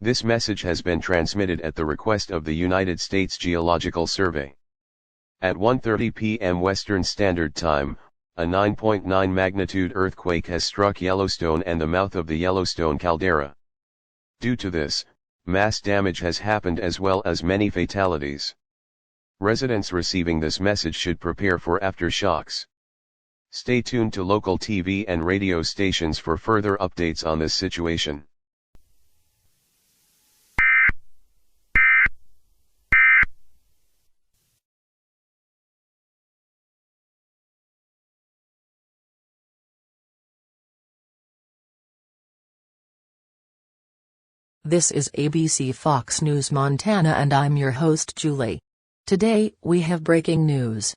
This message has been transmitted at the request of the United States Geological Survey. At 1:30 p.m. Western Standard Time, a 9.9 magnitude earthquake has struck Yellowstone and the mouth of the Yellowstone caldera. Due to this, mass damage has happened as well as many fatalities. Residents receiving this message should prepare for aftershocks. Stay tuned to local TV and radio stations for further updates on this situation. This is ABC Fox News Montana and I'm your host Julie. Today, we have breaking news.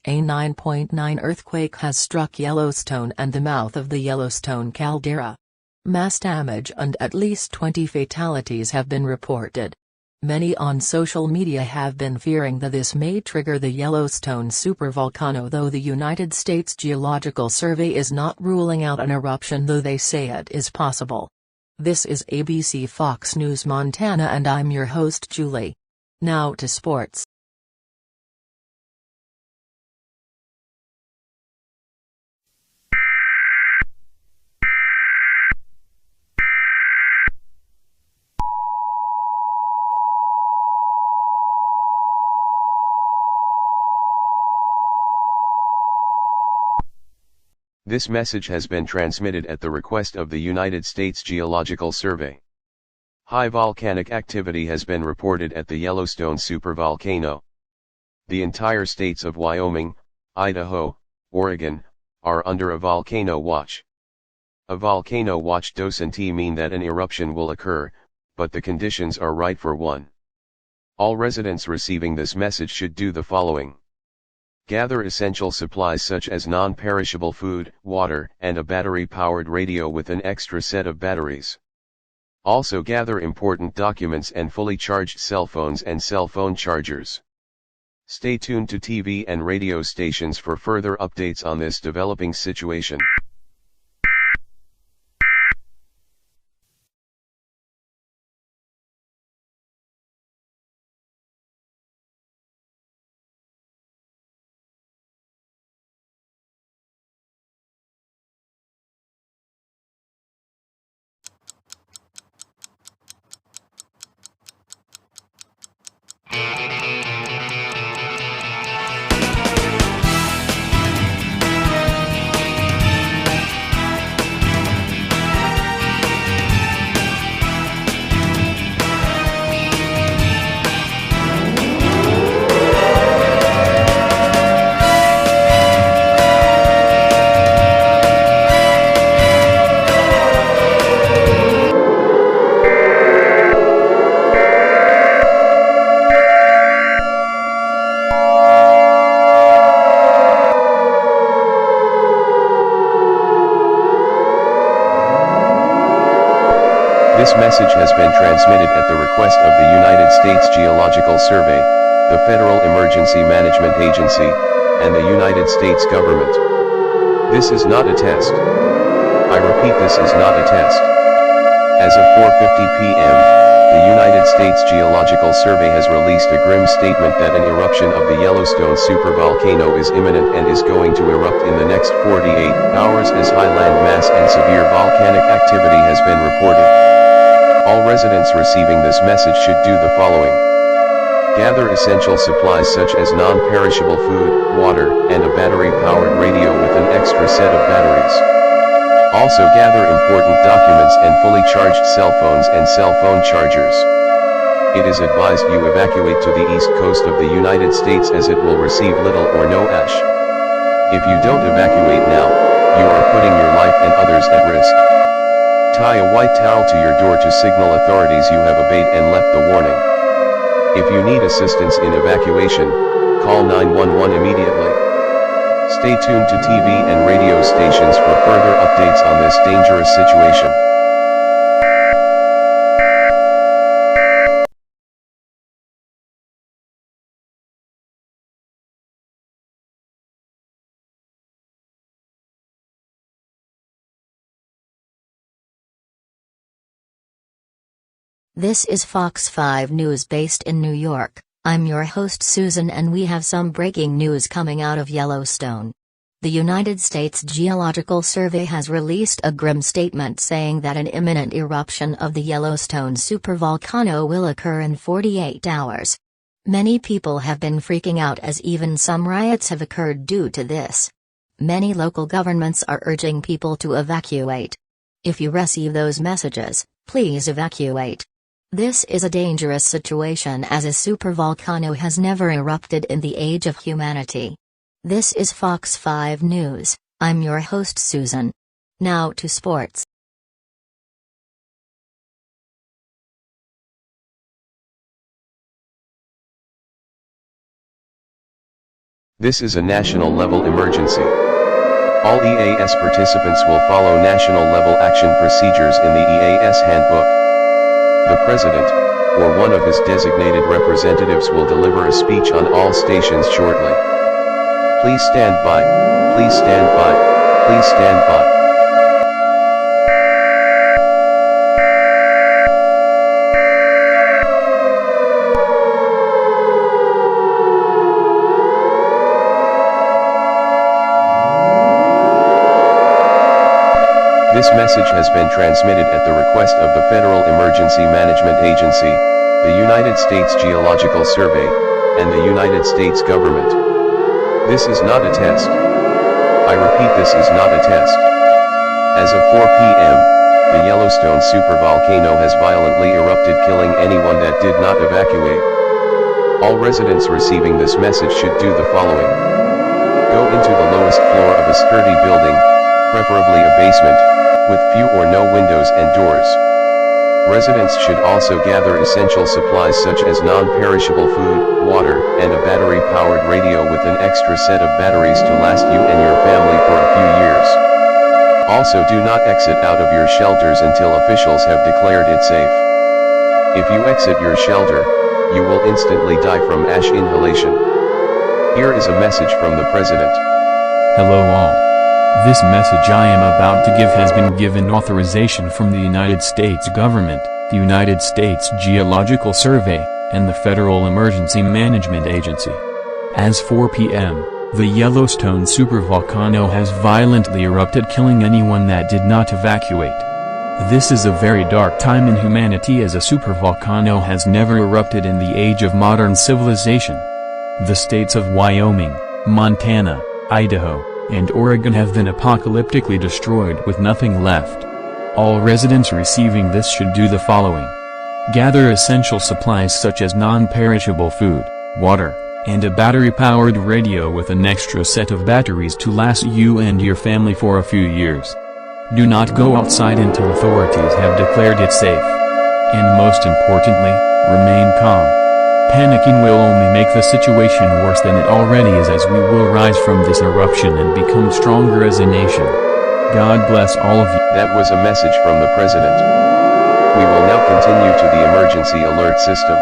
A 9.9 earthquake has struck Yellowstone and the mouth of the Yellowstone caldera. Mass damage and at least 20 fatalities have been reported. Many on social media have been fearing that this may trigger the Yellowstone supervolcano, though the United States Geological Survey is not ruling out an eruption, though they say it is possible. This is ABC Fox News Montana and I'm your host Julie. Now to sports. This message has been transmitted at the request of the United States Geological Survey. High volcanic activity has been reported at the Yellowstone supervolcano. The entire states of Wyoming, Idaho, Oregon, are under a volcano watch. A volcano watch doesn't mean that an eruption will occur, but the conditions are right for one. All residents receiving this message should do the following. Gather essential supplies such as non-perishable food, water, and a battery-powered radio with an extra set of batteries. Also gather important documents and fully charged cell phones and cell phone chargers. Stay tuned to TV and radio stations for further updates on this developing situation. This message has been transmitted at the request of the United States Geological Survey, the Federal Emergency Management Agency, and the United States government. This is not a test. I repeat, this is not a test. As of 4:50 p.m., the United States Geological Survey has released a grim statement that an eruption of the Yellowstone supervolcano is imminent and is going to erupt in the next 48 hours as high land mass and severe volcanic activity has been reported. All residents receiving this message should do the following. Gather essential supplies such as non-perishable food, water, and a battery-powered radio with an extra set of batteries. Also gather important documents and fully charged cell phones and cell phone chargers. It is advised you evacuate to the east coast of the United States as it will receive little or no ash. If you don't evacuate now, you are putting your life and others at risk. Tie a white towel to your door to signal authorities you have obeyed and left the warning. If you need assistance in evacuation, call 911 immediately. Stay tuned to TV and radio stations for further updates on this dangerous situation. This is Fox 5 News based in New York. I'm your host Susan and we have some breaking news coming out of Yellowstone. The United States Geological Survey has released a grim statement saying that an imminent eruption of the Yellowstone Supervolcano will occur in 48 hours. Many people have been freaking out as even some riots have occurred due to this. Many local governments are urging people to evacuate. If you receive those messages, please evacuate. This is a dangerous situation as a supervolcano has never erupted in the age of humanity. This is Fox 5 News. I'm your host Susan. Now to sports. This is a national-level emergency. All EAS participants will follow national-level action procedures in the EAS handbook. The President, or one of his designated representatives will deliver a speech on all stations shortly. Please stand by, please stand by, please stand by. This message has been transmitted at the request of the Federal Emergency Management Agency, the United States Geological Survey, and the United States government. This is not a test. I repeat, this is not a test. As of 4 p.m., the Yellowstone supervolcano has violently erupted, killing anyone that did not evacuate. All residents receiving this message should do the following. Go into the lowest floor of a sturdy building, preferably a basement, with few or no windows and doors. Residents should also gather essential supplies such as non-perishable food, water, and a battery-powered radio with an extra set of batteries to last you and your family for a few years. Also, do not exit out of your shelters until officials have declared it safe. If you exit your shelter, you will instantly die from ash inhalation. Here is a message from the President. Hello all. This message I am about to give has been given authorization from the United States government, the United States Geological Survey, and the Federal Emergency Management Agency. As 4 p.m., the Yellowstone supervolcano has violently erupted, killing anyone that did not evacuate. This is a very dark time in humanity as a supervolcano has never erupted in the age of modern civilization. The states of Wyoming, Montana, Idaho, and Oregon have been apocalyptically destroyed with nothing left. All residents receiving this should do the following. Gather essential supplies such as non-perishable food, water, and a battery-powered radio with an extra set of batteries to last you and your family for a few years. Do not go outside until authorities have declared it safe. And most importantly, remain calm. Panicking will only make the situation worse than it already is, as we will rise from this eruption and become stronger as a nation. God bless all of you. That was a message from the President. We will now continue to the emergency alert system.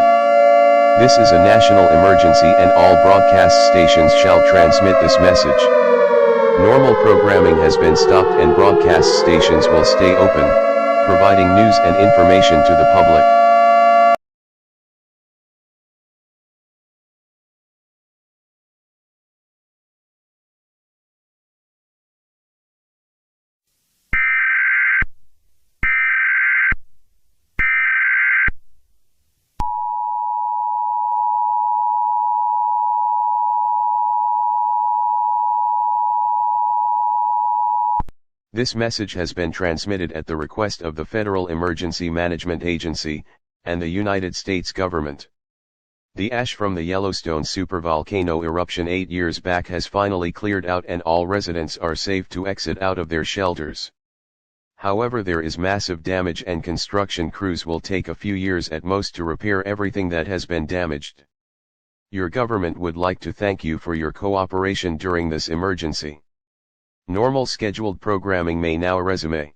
This is a national emergency and all broadcast stations shall transmit this message. Normal programming has been stopped and broadcast stations will stay open, providing news and information to the public. This message has been transmitted at the request of the Federal Emergency Management Agency, and the United States government. The ash from the Yellowstone supervolcano eruption 8 years back has finally cleared out and all residents are safe to exit out of their shelters. However, there is massive damage and construction crews will take a few years at most to repair everything that has been damaged. Your government would like to thank you for your cooperation during this emergency. Normal scheduled programming may now resume.